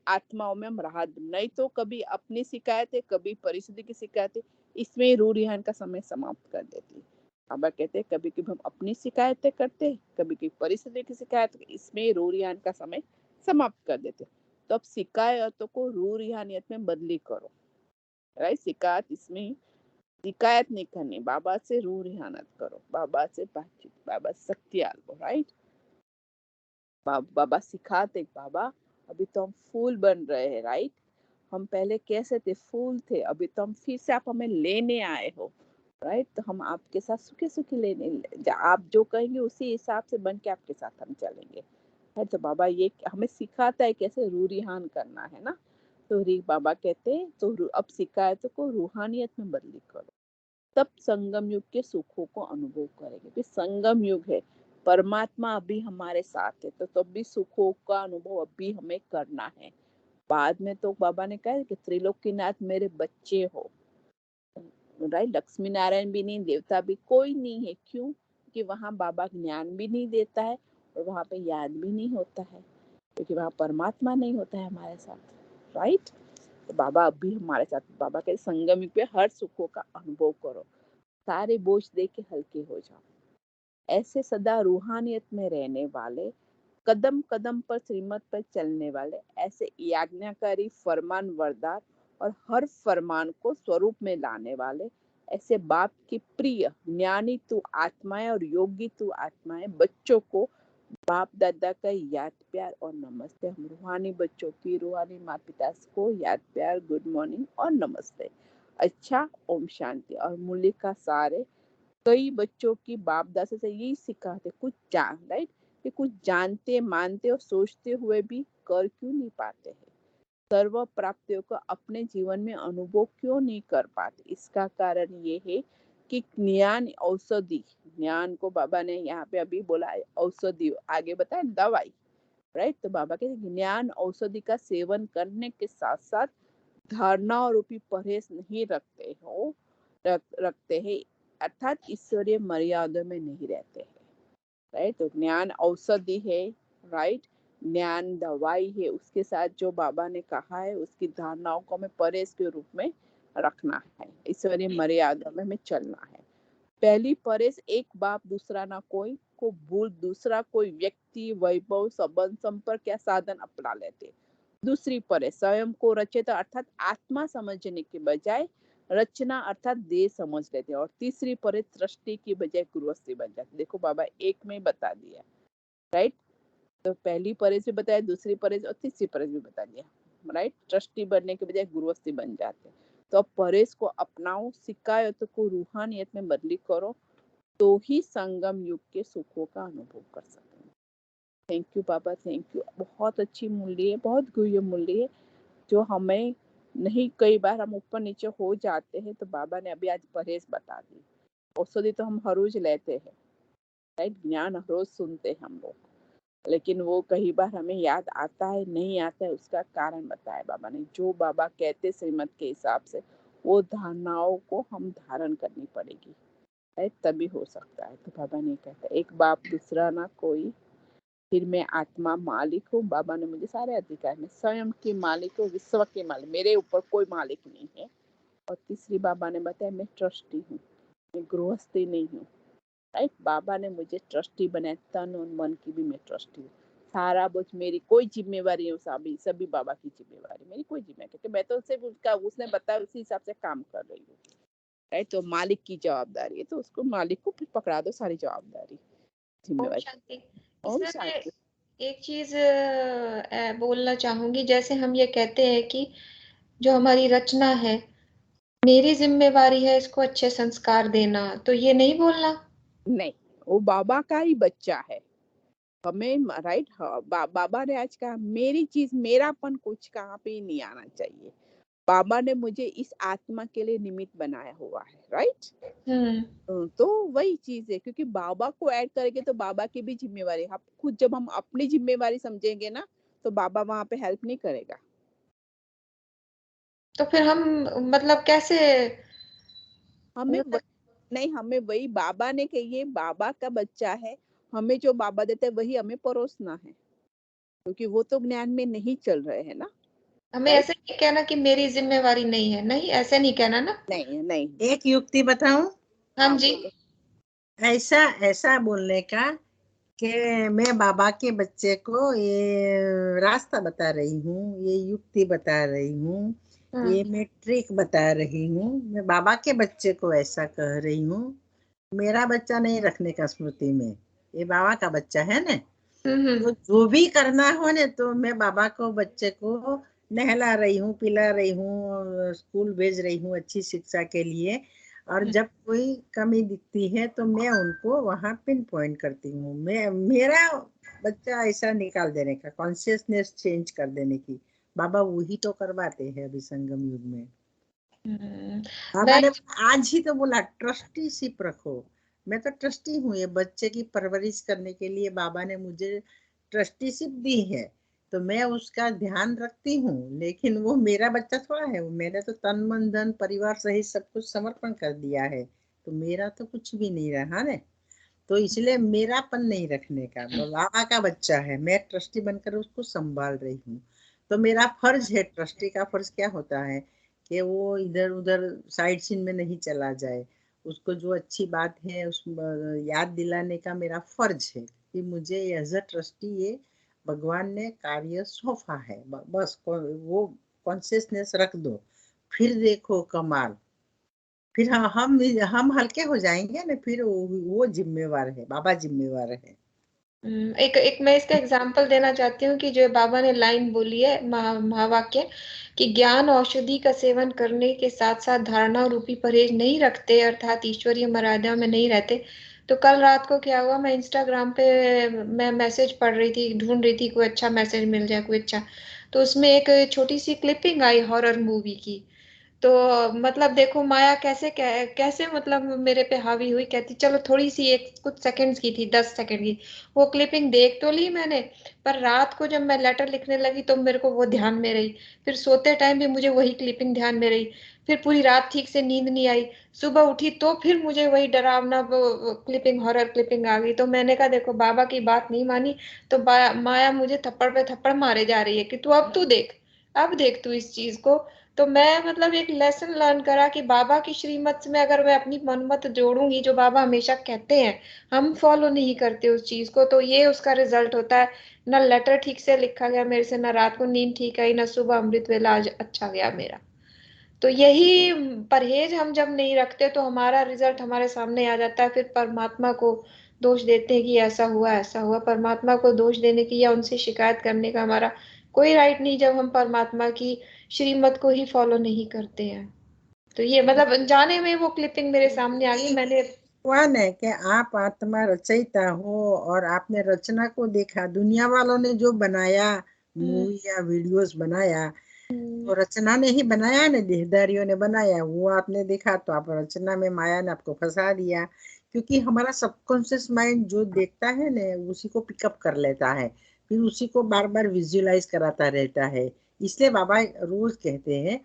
आत्माओं में हम राहत, नहीं तो कभी अपनी शिकायत है, कभी परिस्थिति की शिकायत है, इसमें रू रिहान का समय समाप्त कर देती है। बाबा कहते हैं कभी कभी हम अपनी शिकायतें करते, कभी कभी परिस्थिति की शिकायत, इसमें रू रिहान का समय समाप्त कर देते। तो अब शिकायतों को रू रिहानियत में बदली करो, राइट। शिकायत नहीं करनी, बाबा से रू रिहानत करो, बाबा से बातचीत, बाबा सत्याल को, राइट। बाबा सिखाते, बाबा अभी तो हम फूल बन रहे हैं, राइट। हम पहले कैसे थे, फूल थे, अभी तो हम फिर से आप हमें लेने आए हो, राइट। तो हम आपके साथ सूखे सूखे लेने, आप जो कहेंगे उसी हिसाब से बन के आपके साथ हम चलेंगे, है। तो बाबा ये हमें सिखाता है कैसे रू रिहान करना है ना। तो बाबा कहते हैं तो अब शिकायतों को रूहानियत में बदली करो, तब संगम युग के सुखों को अनुभव करेंगे। फिर संगम युग है, परमात्मा अभी हमारे साथ है, तो तब भी सुखों का अनुभव अभी हमें करना है। बाद में तो बाबा ने कहा कि त्रिलोकीनाथ मेरे बच्चे हो, राइट। लक्ष्मी नारायण भी नहीं, देवता भी कोई नहीं है, क्यों कि वहाँ बाबा ज्ञान भी नहीं देता है और वहाँ पे याद भी नहीं होता है, क्योंकि वहाँ परमात्मा नहीं होता है हमारे साथ, राइट। तो बाबा अभी हमारे साथ, बाबा के संगम युग पे हर सुखों का अनुभव करो, सारे बोझ दे के हल्के हो जाओ। ऐसे सदा रूहानियत में रहने वाले, कदम कदम पर श्रीमत पर चलने वाले, ऐसे याज्ञाकारी, फरमान वरदार और हर फरमान को स्वरूप में लाने वाले, ऐसे बाप की प्रिय ज्ञानी तू आत्माएं और योगी तू आत्माएं बच्चों को बाप दादा का याद प्यार और नमस्ते। हम रूहानी बच्चों की, रूहानी माता पिता को याद प्यार, गुड मॉर्निंग और नमस्ते। अच्छा, ओम शांति। और मूल्य का सारे कई बच्चों की बाप दादा से यही सिखाते, कुछ जान, राइट, कि कुछ जानते मानते और सोचते हुए भी कर क्यों नहीं पाते हैं, सर्व प्राप्तियों को अपने जीवन में अनुभव क्यों नहीं कर पाते। इसका कारण ये है कि ज्ञान औषधि, ज्ञान को बाबा ने यहाँ पे अभी बोला है औषधि, आगे बताया दवाई, राइट। तो बाबा के ज्ञान औषधि का सेवन करने के साथ साथ धारणा रूपी परहेज नहीं रखते हैं, अर्थात ईश्वरीय मर्यादा में नहीं रहते हैं, राइट। तो ज्ञान औषधि है, राइट, ज्ञान दवाई है, उसके साथ जो बाबा ने कहा है उसकी धारणाओं को हमें परहेज के रूप में रखना है, ईश्वरीय मर्यादा में हमें चलना है। पहली परहेज, एक बाप दूसरा ना कोई को भूल दूसरा कोई व्यक्ति, वैभव, संबंध, संपर्क या साधन अपना लेते। दूसरी परहेज, स्वयं को रचयिता अर्थात आत्मा समझने के बजाय रचना अर्थात देह समझ लेते। और तीसरी परहेज, सृष्टि की बजाय गृहस्थी बन जाते। देखो बाबा एक में बता दिया, राइट। तो पहली परहेज भी बताया, दूसरी परहेज और तीसरी परहेज भी बता दिया, राइट। ट्रस्टी बनने के बजाय गृहस्थी बन जाते। तो अब परहेज को अपनाओ, शिकायतों को रूहानियत में बदली करो, तो ही संगम युग के सुखों का अनुभव कर सकेंगे। Thank you Baba, thank you. बहुत अच्छी मूल्य है, बहुत गुह्य मूल्य है, जो हमें नहीं, कई बार हम ऊपर नीचे हो जाते हैं। तो बाबा ने अभी आज परहेज बता दी। औषधि तो हम हर रोज लेते हैं, राइट, ज्ञान हर रोज सुनते हैं हम लोग, लेकिन वो कई बार हमें याद आता है, नहीं आता है, उसका कारण बताया बाबा ने। जो बाबा कहते श्रीमत के हिसाब से वो धारणाओं को हम धारण करनी पड़ेगी, राइट, तभी हो सकता है। तो बाबा ने कहता, एक बाप दूसरा ना कोई, फिर मैं आत्मा मालिक हूँ, बाबा ने मुझे सारे अधिकार में, स्वयं की मालिक हूँ, विश्व के मालिक, मेरे ऊपर कोई मालिक नहीं है। और तीसरी बाबा ने बताया, मैं ट्रस्टी हूँ, मैं गृहस्थी नहीं हूँ, राइट। बाबा ने मुझे ट्रस्टी बनाया, तन और मन की भी मैं ट्रस्टी हूँ। सारा बोझ मेरी, कोई जिम्मेवारी है, सभी बाबा की जिम्मेवारी, मेरी कोई जिम्मेवारी, क्योंकि मैं तो सिर्फ उसका, उसने बताया उसी हिसाब से काम कर रही हूँ, राइट। तो मालिक की जवाबदारी है, तो उसको मालिक को फिर पकड़ा दो सारी जवाबदारी,
ओम
जिम्मेवारी।
शांति।
ओम
इसमें मैं
शांति।
एक चीज बोलना चाहूंगी। जैसे हम ये कहते हैं कि जो हमारी रचना है, मेरी जिम्मेवारी है इसको अच्छे संस्कार देना, तो ये नहीं बोलना।
नहीं, वो बाबा का ही बच्चा है, हमें, राइट। बाबा ने आज कहा, मेरी चीज, मेरापन कुछ कहाँ पे नहीं आना चाहिए। बाबा ने मुझे इस आत्मा के लिए निमित्त बनाया हुआ है, राइट। तो वही चीज है, क्योंकि बाबा को ऐड करेंगे तो बाबा की भी जिम्मेवारी, हम खुद जब हम अपनी जिम्मेवारी समझेंगे ना, तो बाबा वहां पे हेल्प नहीं करेगा।
तो फिर हम मतलब कैसे,
हमें नहीं, हमें वही बाबा ने कही है, बाबा का बच्चा है, हमें जो बाबा देते हैं वही हमें परोसना है, क्योंकि वो तो ज्ञान में नहीं चल रहे हैं ना,
हमें
राइट।
ऐसे नहीं कहना कि मेरी जिम्मेवारी नहीं है, नहीं ऐसे नहीं कहना ना।
नहीं नहीं।
एक युक्ति बताऊं?
हाँ
हाँ
जी।
बोलो।
ऐसा ऐसा बोलने का कि मैं बाबा के बच्चे को ये रास्ता बता रही हूँ, ये युक्ति बता रही हूँ, ये मैं ट्रिक बता रही हूँ, मैं बाबा के बच्चे को ऐसा कह रही हूँ। मेरा बच्चा नहीं रखने का स्मृति में, ये बाबा का बच्चा है ना। तो जो भी करना हो ना, तो मैं बाबा को बच्चे को नहला रही हूँ, पिला रही हूँ, स्कूल भेज रही हूँ अच्छी शिक्षा के लिए। और जब कोई कमी दिखती है तो मैं उनको वहां पिन पॉइंट करती हूँ। मैं मेरा बच्चा ऐसा निकाल देने का, कॉन्शियसनेस चेंज कर देने की बाबा वही तो करवाते हैं अभी संगम युग में। बाबा
मैं
ने आज ही तो बोला ट्रस्टीशिप रखो। मैं तो ट्रस्टी हूँ, ये बच्चे की परवरिश करने के लिए बाबा ने मुझे ट्रस्टीशिप दी है, तो मैं उसका ध्यान रखती हूँ। लेकिन वो मेरा बच्चा थोड़ा है, मैंने तो तन मन धन परिवार सहित सब कुछ समर्पण कर दिया है, तो मेरा तो कुछ भी नहीं रहा ना। तो इसलिए मेरापन नहीं रखने का, बाबा का बच्चा है, मैं ट्रस्टी बनकर उसको संभाल रही हूँ। तो मेरा फर्ज है, ट्रस्टी का फर्ज क्या होता है कि वो इधर उधर साइड सीन में नहीं चला जाए, उसको जो अच्छी बात है उस याद दिलाने का मेरा फर्ज है कि मुझे एज अ ट्रस्टी ये भगवान ने कार्य सौंपा है। बस वो कॉन्शियसनेस रख दो, फिर देखो कमाल। फिर हम हल्के हो जाएंगे ना, फिर वो जिम्मेवार है, बाबा जिम्मेवार है।
एक एक मैं इसका एग्जांपल देना चाहती हूँ कि जो बाबा ने लाइन बोली है महावाक्य कि ज्ञान औषधि का सेवन करने के साथ साथ धारणा रूपी परहेज नहीं रखते, अर्थात ईश्वरीय मर्यादा में नहीं रहते। तो कल रात को क्या हुआ, मैं इंस्टाग्राम पे मैं मैसेज पढ़ रही थी, ढूंढ रही थी कोई अच्छा मैसेज मिल जाए, कोई अच्छा। तो उसमें एक छोटी सी क्लिपिंग आई हॉरर मूवी की। तो मतलब देखो माया कैसे कैसे मतलब मेरे पे हावी हुई, कहती चलो थोड़ी सी एक कुछ सेकंड्स की थी, 10 सेकंड की। वो क्लिपिंग देख तो ली मैंने, पर रात को जब मैं लेटर लिखने लगी तो मेरे को वो ध्यान में रही। फिर सोते टाइम भी मुझे वही क्लिपिंग ध्यान में रही। फिर पूरी रात ठीक से नींद नहीं आई। सुबह उठी तो फिर मुझे वही डरावना क्लिपिंग, हॉरर क्लिपिंग आ गई। तो मैंने कहा देखो बाबा की बात नहीं मानी, तो माया मुझे थप्पड़ पे थप्पड़ मारे जा रही है कि तू देख, अब देख तू इस चीज को। तो मैं मतलब एक लेसन लर्न करा कि बाबा की श्रीमत में अगर मैं अपनी मनमत जोड़ूंगी, जो बाबा हमेशा कहते हैं, हम फॉलो नहीं करते उस चीज को, तो ये उसका रिजल्ट होता है। ना लेटर ठीक से लिखा गया मेरे से, ना रात को नींद ठीक आई, ना सुबह अमृत वेला आज अच्छा गया मेरा। तो यही परहेज हम जब नहीं रखते तो हमारा रिजल्ट हमारे सामने आ जाता है। फिर परमात्मा को दोष देते हैं कि ऐसा हुआ ऐसा हुआ। परमात्मा को दोष देने की या उनसे शिकायत करने का हमारा कोई राइट नहीं, जब हम परमात्मा की श्रीमत को ही फॉलो नहीं करते हैं। तो ये मतलब अनजाने में वो क्लिपिंग मेरे सामने आ गई, मैंने
हुआ न कि आप आत्मा रचयिता हो और आपने रचना को देखा, दुनिया वालों ने जो बनाया मूवी या वीडियोस बनाया, तो रचना ने ही बनाया न, देहधारियों ने बनाया, वो आपने देखा तो आप रचना में माया ने आपको फंसा दिया। क्योंकि हमारा सबकॉन्शियस माइंड जो देखता है न उसी को पिकअप कर लेता है, फिर उसी को बार बार विजुअलाइज कराता रहता है। इसलिए बाबा रोज कहते हैं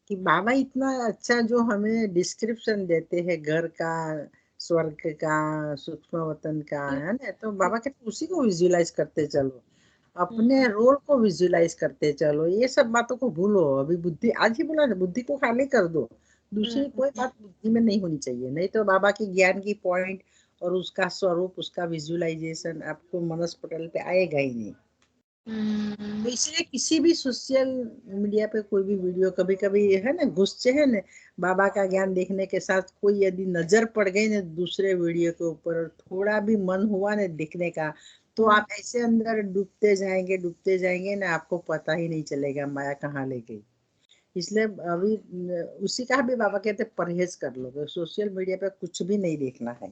कि बाबा इतना अच्छा जो हमें डिस्क्रिप्शन देते हैं घर का, स्वर्ग का, सूक्ष्म वतन का, है ना, तो बाबा कहते उसी को विजुअलाइज करते चलो, अपने रोल को विजुअलाइज करते चलो, ये सब बातों को भूलो। अभी बुद्धि, आज ही बोला ना, बुद्धि को खाली कर दो, दूसरी कोई बात बुद्धि में नहीं होनी चाहिए, नहीं तो बाबा की ज्ञान की पॉइंट और उसका स्वरूप, उसका विजुअलाइजेशन आपको मनस पटल पे आएगा ही नहीं। तो इसलिए किसी भी सोशल मीडिया पे कोई भी वीडियो, कभी कभी है ना गुस्से है ना, बाबा का ज्ञान देखने के साथ कोई यदि नजर पड़ गई ना दूसरे वीडियो के ऊपर, और थोड़ा भी मन हुआ ना देखने का, तो आप ऐसे अंदर डूबते जाएंगे ना, आपको पता ही नहीं चलेगा माया कहाँ ले गई। इसलिए अभी उसी का भी बाबा कहते परहेज कर लो, सोशल मीडिया पे कुछ भी नहीं देखना है।